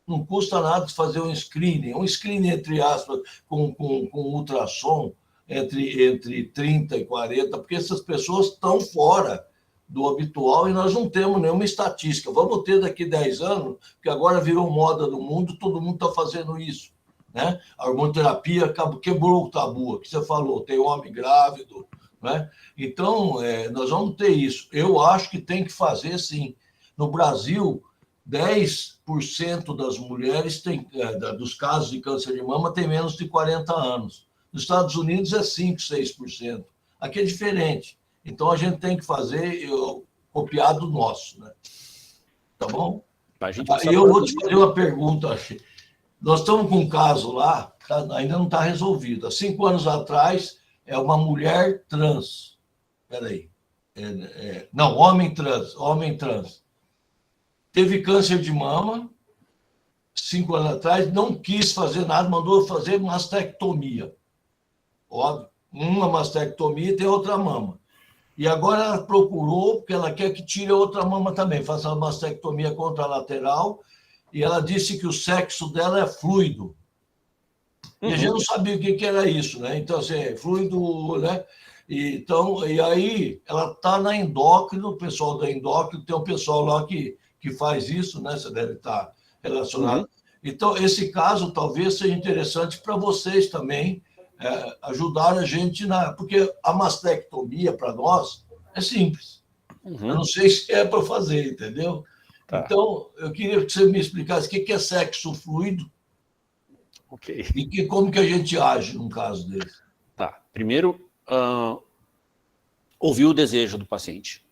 E: não custa nada fazer um screening entre aspas, com ultrassom, entre 30 e 40, porque essas pessoas estão fora do habitual e nós não temos nenhuma estatística. Vamos ter daqui 10 anos, que agora virou moda no mundo, todo mundo está fazendo isso. Né? A hormonoterapia quebrou o tabu, que você falou, tem homem grávido. Né? Então, nós vamos ter isso. Eu acho que tem que fazer, sim. No Brasil, 10% das mulheres dos casos de câncer de mama tem menos de 40 anos. Nos Estados Unidos é 5%, 6%. Aqui é diferente. Então, a gente tem que fazer copiado nosso. Né? Tá bom? E eu vou te fazer uma pergunta. Nós estamos com um caso lá, ainda não está resolvido. Há 5 anos atrás, é uma mulher trans. Espera aí. Não, homem trans. Teve câncer de mama, 5 anos atrás, não quis fazer nada, mandou fazer mastectomia. Óbvio, uma mastectomia e tem outra mama. E agora ela procurou, porque ela quer que tire a outra mama também, faça uma mastectomia contralateral, e ela disse que o sexo dela é fluido. E a gente não sabia o que era isso, né? Então, assim, fluido, né? E aí ela está na endócrino, o pessoal da endócrino, tem um pessoal lá que faz isso, né? Você deve estar relacionado. Então, esse caso talvez seja interessante para vocês também, ajudar a gente porque a mastectomia, para nós, é simples. Eu não sei se é para fazer, entendeu? Tá. Então, eu queria que você me explicasse o que é sexo fluido.
B: Ok.
E: E como que a gente age num caso desse.
B: Tá. Primeiro, ouvir o desejo do paciente,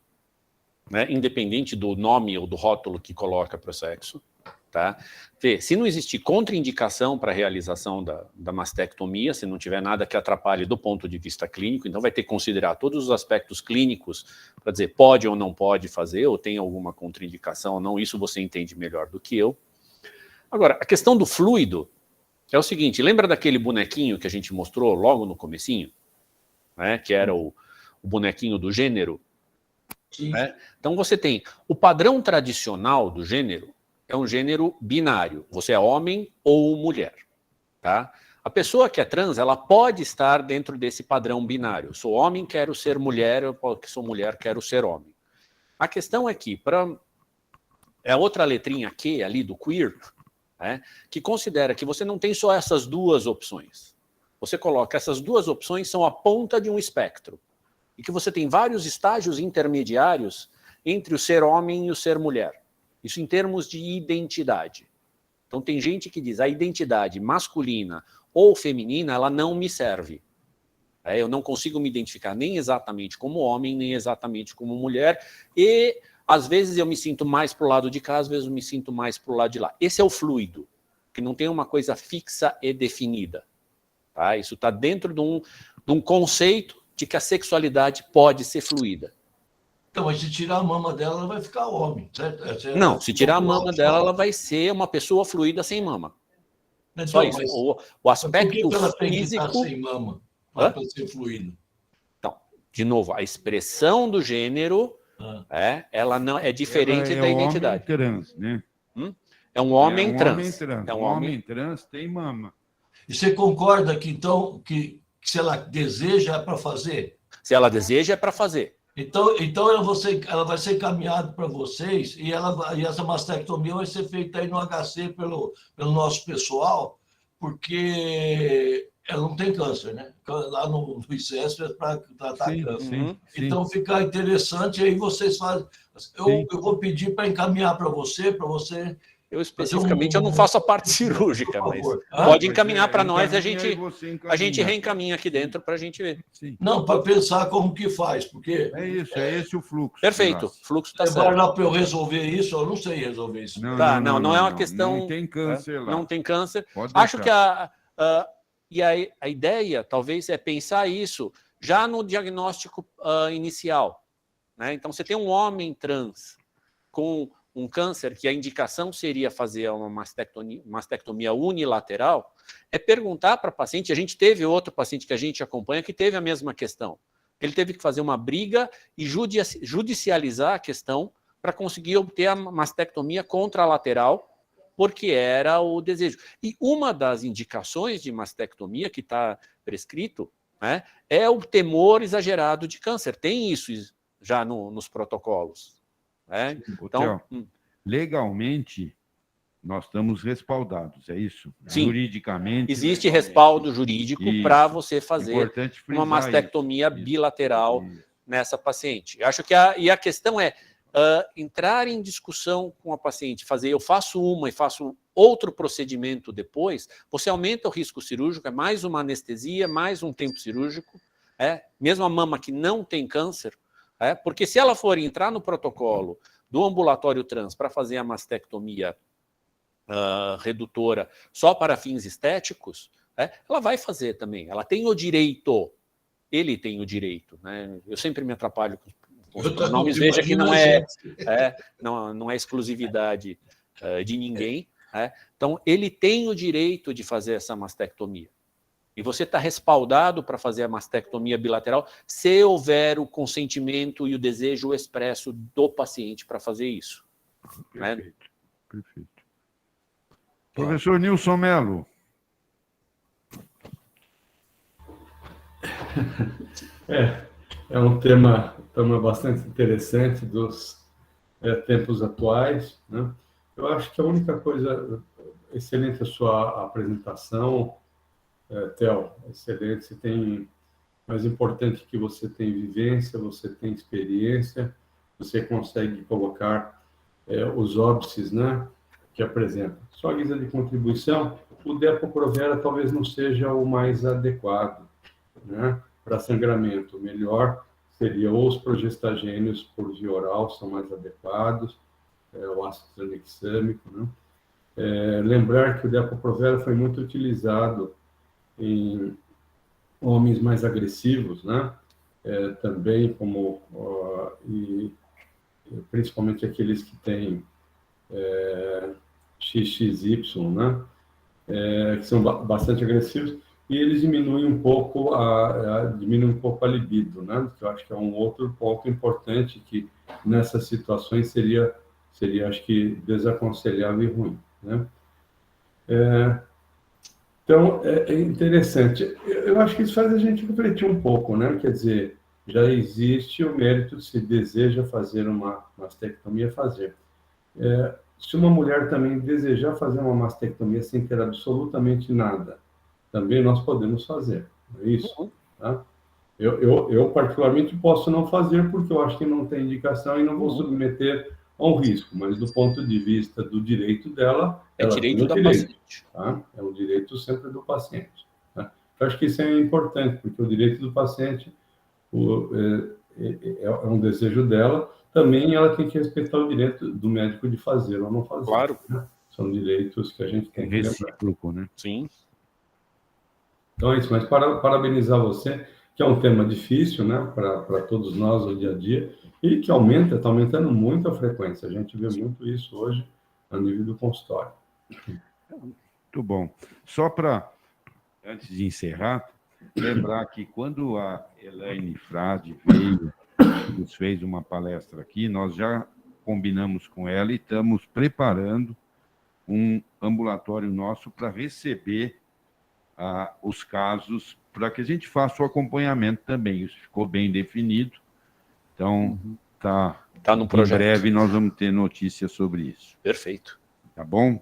B: né? Independente do nome ou do rótulo que coloca para o sexo. Tá? Ver se não existir contraindicação para a realização da mastectomia, se não tiver nada que atrapalhe do ponto de vista clínico, então vai ter que considerar todos os aspectos clínicos para dizer pode ou não pode fazer, ou tem alguma contraindicação ou não, isso você entende melhor do que eu. Agora, a questão do fluido é o seguinte, lembra daquele bonequinho que a gente mostrou logo no comecinho? Né, que era o bonequinho do gênero? Né? Então você tem o padrão tradicional do gênero, é um gênero binário, você é homem ou mulher, tá? A pessoa que é trans, ela pode estar dentro desse padrão binário. Sou homem, quero ser mulher, eu sou mulher, quero ser homem. A questão é que, é a outra letrinha Q ali do queer, né, que considera que você não tem só essas duas opções. Você coloca essas duas opções são a ponta de um espectro. E que você tem vários estágios intermediários entre o ser homem e o ser mulher. Isso em termos de identidade. Então tem gente que diz a identidade masculina ou feminina, ela não me serve. Eu não consigo me identificar nem exatamente como homem, nem exatamente como mulher, e às vezes eu me sinto mais para o lado de cá, às vezes eu me sinto mais para o lado de lá. Esse é o fluido, que não tem uma coisa fixa e definida. Tá? Isso está dentro de um conceito de que a sexualidade pode ser fluida.
E: Então, mas se tirar a mama dela, ela vai ficar homem, certo?
B: Não, se tirar a mama dela, ela vai ser uma pessoa fluida sem mama.
E: Então,
B: só isso. O aspecto
E: por que ela
B: físico...
E: tem que estar sem mama para ser fluido?
B: Então, de novo, a expressão do gênero ela não é diferente da identidade.
C: É um homem trans, né?
B: É um homem trans.
C: É um homem trans, tem mama.
E: E você concorda que, então, que se ela deseja, é para fazer?
B: Se ela deseja, é para fazer.
E: Então ela vai ser encaminhada para vocês e essa mastectomia vai ser feita aí no HC pelo nosso pessoal, porque ela não tem câncer, né? Lá no ICESP é para tratar câncer. Então fica interessante, aí vocês fazem... Eu vou pedir para encaminhar para você...
B: Eu especificamente eu não faço a parte cirúrgica, mas pode encaminhar para nós e a gente reencaminha aqui dentro para a gente ver.
C: Sim.
E: Não, para pensar como que faz, porque...
C: É esse o fluxo.
B: Perfeito, o fluxo está certo.
E: Vai lá para eu resolver isso, eu não sei resolver isso.
B: Não é uma questão...
C: Não tem câncer lá.
B: Não tem câncer.
C: Pode
B: Acho que
C: deixar.
B: a ideia, talvez, é pensar isso já no diagnóstico inicial. Né? Então, você tem um homem trans com um câncer, que a indicação seria fazer uma mastectomia unilateral, é perguntar para o paciente, a gente teve outro paciente que a gente acompanha que teve a mesma questão. Ele teve que fazer uma briga e judicializar a questão para conseguir obter a mastectomia contralateral, porque era o desejo. E uma das indicações de mastectomia que está prescrito, né, é o temor exagerado de câncer. Tem isso já nos protocolos. Né? Então,
C: legalmente, nós estamos respaldados, é isso?
B: Sim.
C: Juridicamente.
B: Existe respaldo jurídico para você fazer uma mastectomia bilateral nessa paciente. Eu acho que a questão é entrar em discussão com a paciente, eu faço uma e faço outro procedimento depois, você aumenta o risco cirúrgico, é mais uma anestesia, mais um tempo cirúrgico, mesmo a mama que não tem câncer, porque se ela for entrar no protocolo do ambulatório trans para fazer a mastectomia redutora só para fins estéticos, ela vai fazer também, ela tem o direito, ele tem o direito, né? Eu sempre me atrapalho com os pronomes, veja que não é exclusividade de ninguém, então ele tem o direito de fazer essa mastectomia. E você está respaldado para fazer a mastectomia bilateral se houver o consentimento e o desejo expresso do paciente para fazer isso.
C: Perfeito, né? Perfeito. Professor Nilson Melo.
F: É um tema bastante interessante dos tempos atuais, né? Eu acho que a única coisa, excelente a sua apresentação, Theo, excelente, você tem, mais importante que você tem vivência, você tem experiência, você consegue colocar os óbices, né, que apresenta. Só a guisa de contribuição, o Depo-Provera talvez não seja o mais adequado, né, para sangramento. O melhor seria os progestagênios por via oral, são mais adequados, o ácido tranexâmico, né. Lembrar que o Depo-Provera foi muito utilizado em homens mais agressivos, né? Também como principalmente aqueles que têm XXY, né? Que são bastante agressivos, e eles diminuem um pouco a libido, né? Que eu acho que é um outro ponto importante que nessas situações seria acho que desaconselhável e ruim, né? Então, é interessante. Eu acho que isso faz a gente refletir um pouco, né? Quer dizer, já existe o mérito, se deseja fazer uma mastectomia, fazer. Se uma mulher também desejar fazer uma mastectomia sem ter absolutamente nada, também nós podemos fazer, não é isso? Tá? Eu particularmente, posso não fazer, porque eu acho que não tem indicação e não vou submeter a um risco, mas do ponto de vista do direito dela, ela
B: direito
F: tem o
B: da
F: direito,
B: paciente.
F: tá? É o direito sempre do paciente. Tá? Eu acho que isso é importante, porque o direito do paciente é um desejo dela, também ela tem que respeitar o direito do médico de fazer ou não fazer.
B: Claro.
F: Né? São direitos que a gente tem que lembrar.
C: Recíproco, né?
B: Sim.
F: Então é isso, mas parabenizar você, que é um tema difícil, né, para todos nós no dia a dia, e que está aumentando muito a frequência. A gente vê muito isso hoje a nível do consultório.
C: Muito bom. Só para, antes de encerrar, lembrar que quando a Elaine Frade veio, nos fez uma palestra aqui, nós já combinamos com ela e estamos preparando um ambulatório nosso para receber os casos, para que a gente faça o acompanhamento também. Isso ficou bem definido. Então, tá
B: no projeto.
C: Em breve nós vamos ter notícias sobre isso.
B: Perfeito.
C: Tá bom?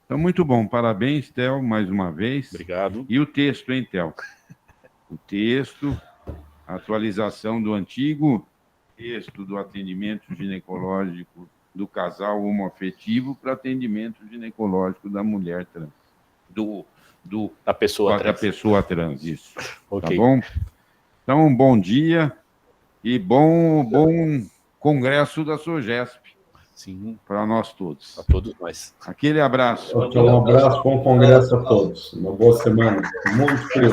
C: Então, muito bom. Parabéns, Theo, mais uma vez.
B: Obrigado.
C: E o texto, hein, Theo? O texto, a atualização do antigo texto do atendimento ginecológico do casal homoafetivo para atendimento ginecológico da mulher trans.
B: Da pessoa trans.
C: Da pessoa trans, isso.
B: Okay.
C: Tá bom? Então, um bom dia e bom congresso da SOGESP.
B: Sim.
C: Para nós todos.
B: Para todos nós.
C: Aquele abraço.
F: Um abraço, bom congresso a todos. Uma boa semana. Muito frio.